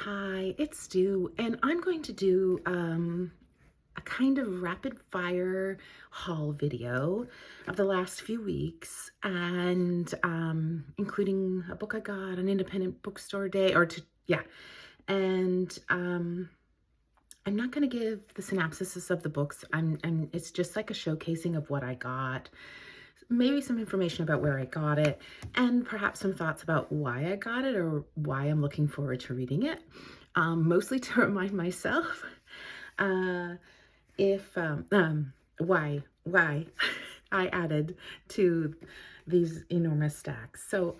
Hi, it's Stu, and I'm going to do a kind of rapid fire haul video of the last few weeks, and including a book I got an independent bookstore day, and I'm not going to give the synopsis of the books. It's just like a showcasing of what I got, maybe some information about where I got it, and perhaps some thoughts about why I got it or why I'm looking forward to reading it. Mostly to remind myself if why I added to these enormous stacks. So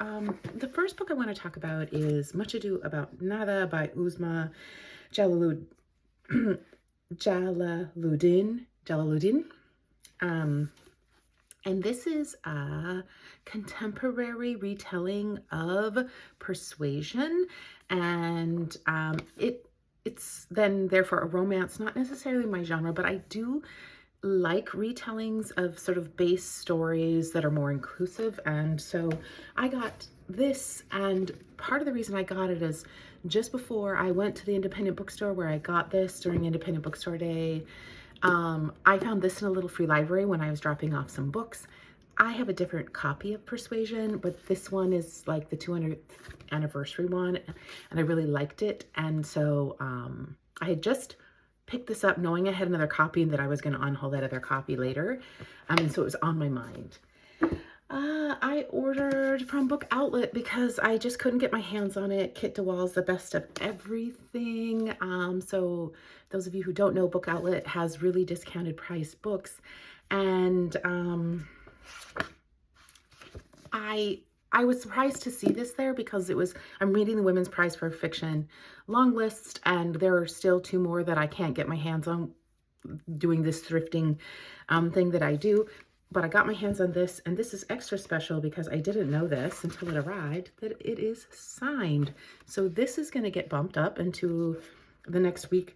the first book I want to talk about is Much Ado About Nada by Uzma Jalalud Jalaluddin. And this is a contemporary retelling of Persuasion, and it's then therefore a romance, not necessarily my genre, but I do like retellings of sort of base stories that are more inclusive. And so I got this, and part of the reason I got it is just before I went to the independent bookstore where I got this during Independent Bookstore Day, I found this in a little free library when I was dropping off some books. I have a different copy of Persuasion, but this one is like the 200th anniversary one, and I really liked it. And so I had just picked this up knowing I had another copy and that I was going to unhaul that other copy later. And so it was on my mind. I ordered from Book Outlet because I just couldn't get my hands on it. Kit DeWall's The Best of Everything. So those of you who don't know, Book Outlet has really discounted price books. And I was surprised to see this there because I'm reading the Women's Prize for Fiction long list, and there are still two more that I can't get my hands on doing this thrifting thing that I do. But I got my hands on this, and this is extra special because I didn't know this until it arrived, that it is signed. So this is going to get bumped up into the next week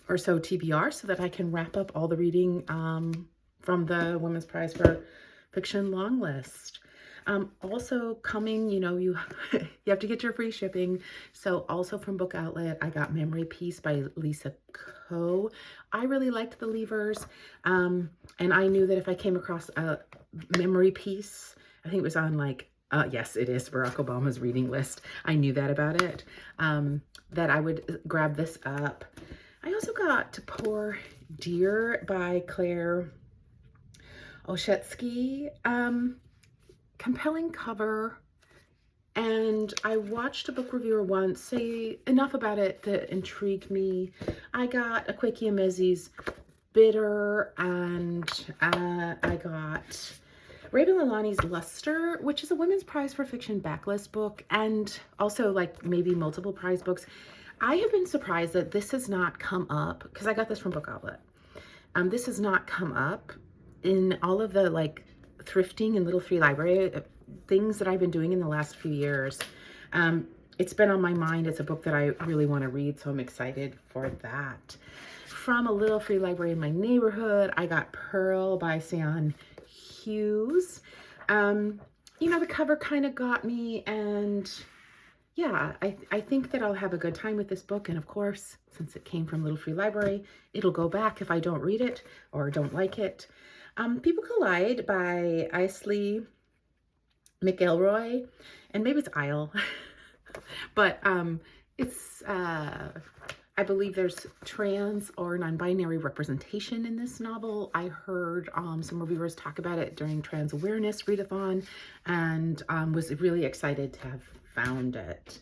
or so TBR so that I can wrap up all the reading from the Women's Prize for Fiction long list. Also coming, you have to get your free shipping. So also from Book Outlet, I got Memory Peace by Lisa Ko. I really liked The Leavers. And I knew that if I came across a Memory Peace, I think it was on yes, it is Barack Obama's reading list. I knew that about it, that I would grab this up. I also got Poor Dear by Claire Oshetsky. Compelling cover, and I watched a book reviewer once say enough about it that intrigued me. I got Akwaeke Emezi's Bitter, and I got Raven Leilani's Luster, which is a Women's Prize for Fiction backlist book, and also like maybe multiple prize books. I have been surprised that this has not come up, because I got this from Book Outlet. This has not come up in all of the thrifting and little free library things that I've been doing in the last few years. It's been on my mind. It's a book that I really want to read, so I'm excited for that. From a little free library in my neighborhood, I got Pearl by Sion Hughes. The cover kind of got me, and yeah, I think that I'll have a good time with this book. And of course, since it came from Little Free Library, it'll go back if I don't read it or don't like it. People Collide by Aisley McElroy, and maybe it's Isle, but it's, I believe there's trans or non-binary representation in this novel. I heard some reviewers talk about it during Trans Awareness Readathon, and was really excited to have found it.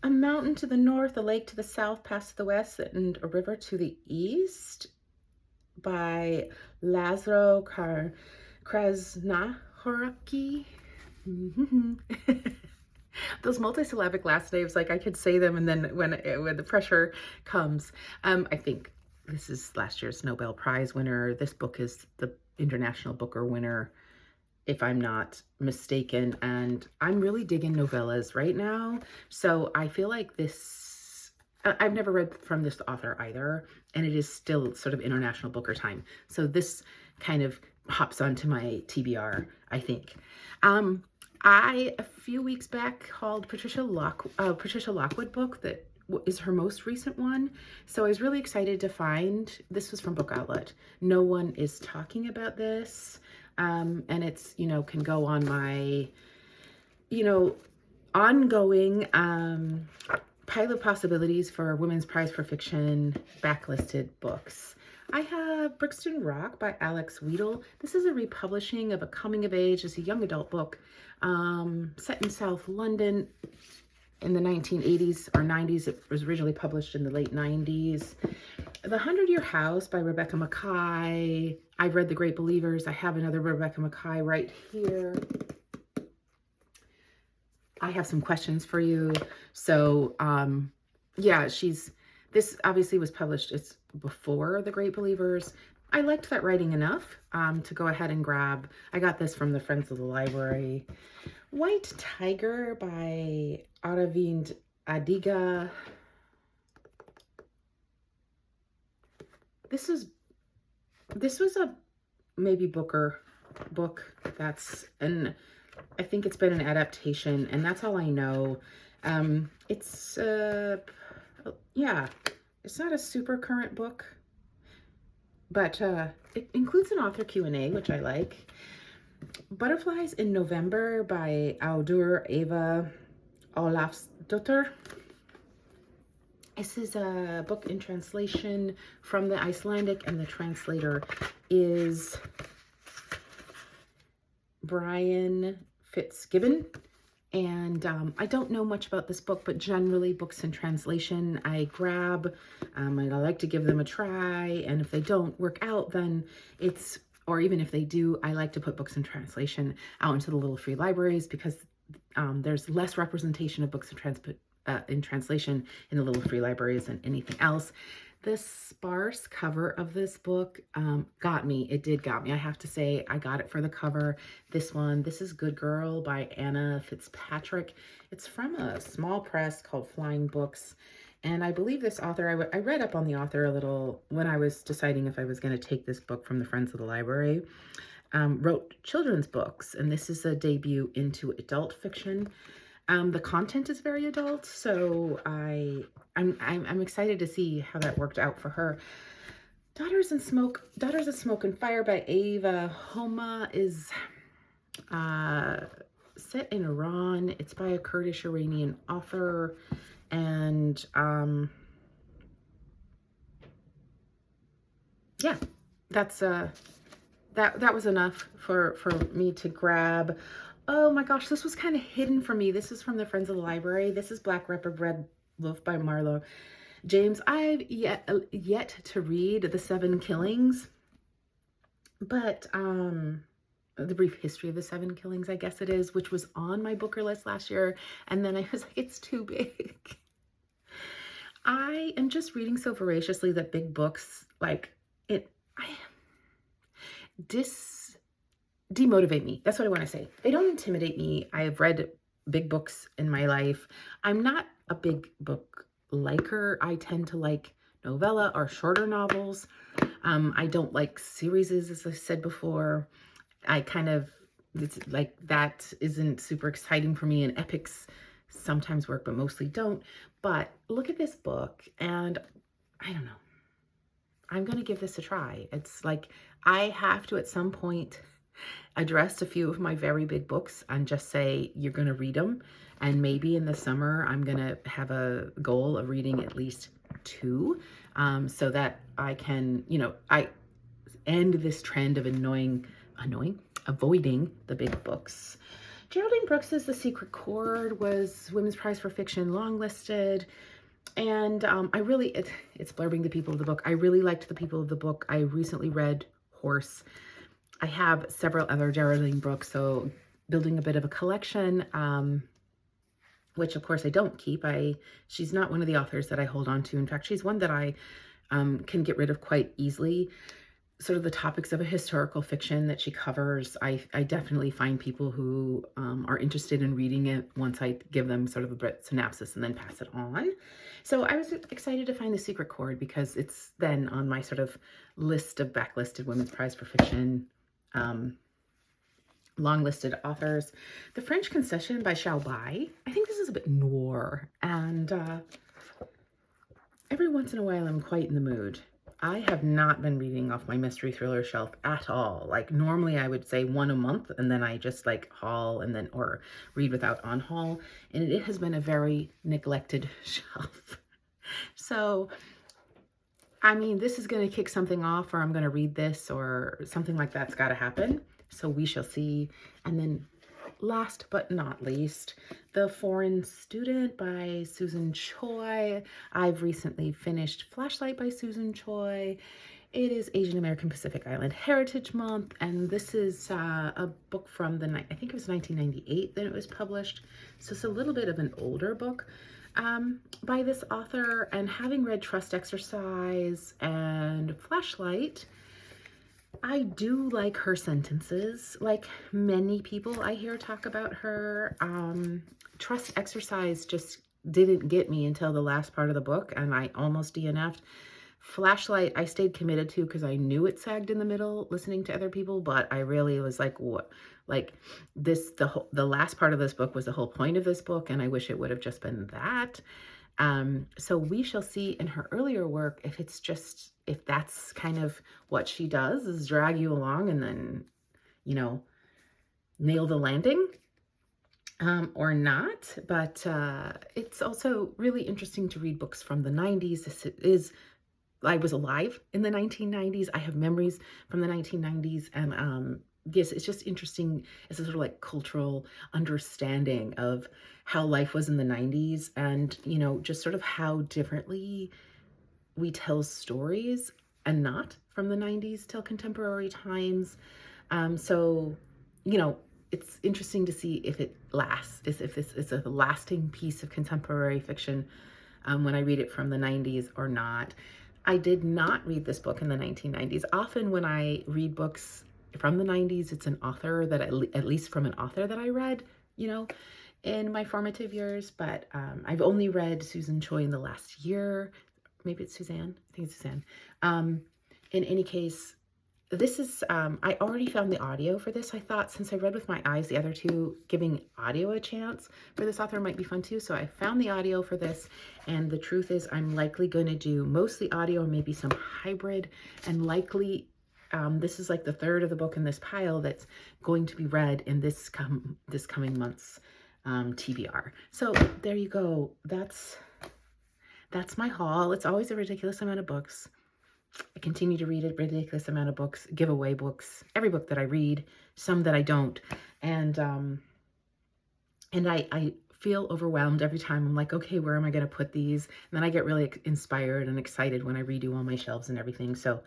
A mountain to the north, a lake to the south, past to the west, and a river to the east by Laszlo Krasznahorski. Those multisyllabic last names, I could say them, and then when the pressure comes, I think this is last year's Nobel Prize winner. This book is the International Booker winner, if I'm not mistaken, and I'm really digging novellas right now. So I feel like this, I've never read from this author either, and it is still sort of International Booker time. So this kind of hops onto my TBR, I think. a few weeks back, hauled Patricia Lockwood book that is her most recent one. So I was really excited to find, this was from Book Outlet. No one is talking about this. And it's, you know, can go on my, you know, ongoing pile of possibilities for Women's Prize for Fiction backlisted books. I have Brixton Rock by Alex Wheatle. This is a republishing of a coming of age, it's a young adult book set in South London in the 1980s or 90s. It was originally published in the late 90s. The 100-Year House by Rebecca Makkai. I've read The Great Believers. I have another Rebecca Makkai right here. I have some questions for you. So, yeah, this obviously was published, it's before The Great Believers. I liked that writing enough to go ahead and grab. I got this from the Friends of the Library. White Tiger by Aravind Adiga. This was a maybe Booker book. I think it's been an adaptation, and that's all I know. It's yeah, it's not a super current book, but it includes an author Q&A, which I like. Butterflies in November by Audur Eva Olafsdottir. This is a book in translation from the Icelandic, and the translator is Brian Fitzgibbon. And I don't know much about this book, but generally books in translation I grab, and I like to give them a try. And if they don't work out, then or even if they do, I like to put books in translation out into the little free libraries, because there's less representation of books in translation in the little free libraries than anything else. The sparse cover of this book got me. It did got me. I have to say, I got it for the cover. This is Good Girl by Anna Fitzpatrick. It's from a small press called Flying Books. And I believe this author, I read up on the author a little when I was deciding if I was going to take this book from the Friends of the Library. Wrote children's books, and this is a debut into adult fiction. The content is very adult, so I'm excited to see how that worked out for her. Daughters of Smoke and Fire by Ava Homa is set in Iran. It's by a Kurdish Iranian author, and yeah, that's that was enough for me to grab. Oh my gosh, this was kind of hidden for me. This is from the Friends of the Library. This is Black Red Loaf by Marlo James. I've yet to read The Seven Killings, but The Brief History of the Seven Killings, I guess it is, which was on my Booker list last year, and then I was like, it's too big. I am just reading so voraciously that big books, like demotivate me. That's what I want to say. They don't intimidate me. I have read big books in my life. I'm not a big book liker. I tend to like novella or shorter novels. I don't like series, as I said before. It's like that isn't super exciting for me, and epics sometimes work, but mostly don't. But look at this book, and I don't know. I'm going to give this a try. It's like I have to at some point address a few of my very big books and just say, you're going to read them. And maybe in the summer, I'm going to have a goal of reading at least 2 so that I can, I end this trend of avoiding the big books. Geraldine Brooks's The Secret Chord was Women's Prize for Fiction longlisted. And it's blurbing the people of the book. I really liked the people of the book. I recently read Horse. I have several other Geraldine Brooks, so building a bit of a collection, which of course I don't keep. She's not one of the authors that I hold on to. In fact, she's one that I can get rid of quite easily. Sort of the topics of a historical fiction that she covers, I definitely find people who are interested in reading it once I give them sort of a synopsis and then pass it on. So I was excited to find The Secret Chord because it's then on my sort of list of backlisted Women's Prize for Fiction long listed authors. The French Concession by Xiao Bai. I think this is a bit noir, and every once in a while I'm quite in the mood. I have not been reading off my mystery thriller shelf at all. Like normally I would say one a month, and then I just like haul and then or read without on haul, and it has been a very neglected shelf. So I mean, this is going to kick something off, or I'm going to read this, or something like that's got to happen. So we shall see. And then last but not least, The Foreign Student by Susan Choi. I've recently finished Flashlight by Susan Choi. It is Asian American Pacific Island Heritage Month, and this is a book from I think it was 1998 that it was published. So it's a little bit of an older book by this author, and having read Trust Exercise and Flashlight, I do like her sentences. Like many people I hear talk about her, Trust Exercise just didn't get me until the last part of the book, and I almost DNF'd. Flashlight, I stayed committed to because I knew it sagged in the middle listening to other people, but I really was like, what? Like this, the last part of this book was the whole point of this book, and I wish it would have just been that. So we shall see in her earlier work if that's kind of what she does, is drag you along and then, you know, nail the landing. Or not, but it's also really interesting to read books from the 90s. I was alive in the 1990s. I have memories from the 1990s, and yes, it's just interesting. It's a sort of like cultural understanding of how life was in the 90s, and, you know, just sort of how differently we tell stories and not from the 90s till contemporary times. So, you know, it's interesting to see if it lasts, if this is a lasting piece of contemporary fiction when I read it from the 90s or not. I did not read this book in the 1990s. Often when I read books from the 90s, it's an author that, at least from an author that I read, you know, in my formative years. But I've only read Susan Choi in the last year. Maybe it's Suzanne. I think it's Suzanne. In any case, this is, I already found the audio for this. I thought since I read with my eyes the other two, giving audio a chance for this author might be fun too. So I found the audio for this, and the truth is I'm likely going to do mostly audio, maybe some hybrid, and likely this is like the third of the book in this pile that's going to be read in this coming month's TBR. So there you go. That's my haul. It's always a ridiculous amount of books. I continue to read a ridiculous amount of books, give away books, every book that I read, some that I don't. And I feel overwhelmed every time. I'm like, okay, where am I going to put these? And then I get really inspired and excited when I redo all my shelves and everything. So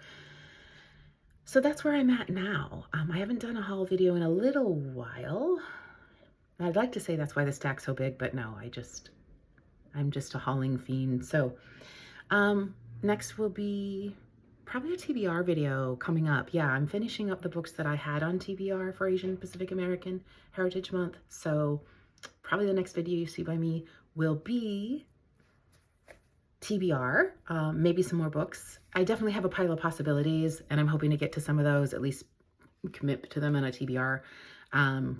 that's where I'm at now. I haven't done a haul video in a little while. I'd like to say that's why the stack's so big, but no, I'm just a hauling fiend. So next will be probably a TBR video coming up. Yeah, I'm finishing up the books that I had on TBR for Asian Pacific American Heritage Month. So probably the next video you see by me will be TBR, maybe some more books. I definitely have a pile of possibilities, and I'm hoping to get to some of those, at least commit to them in a TBR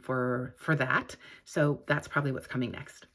for that. So that's probably what's coming next.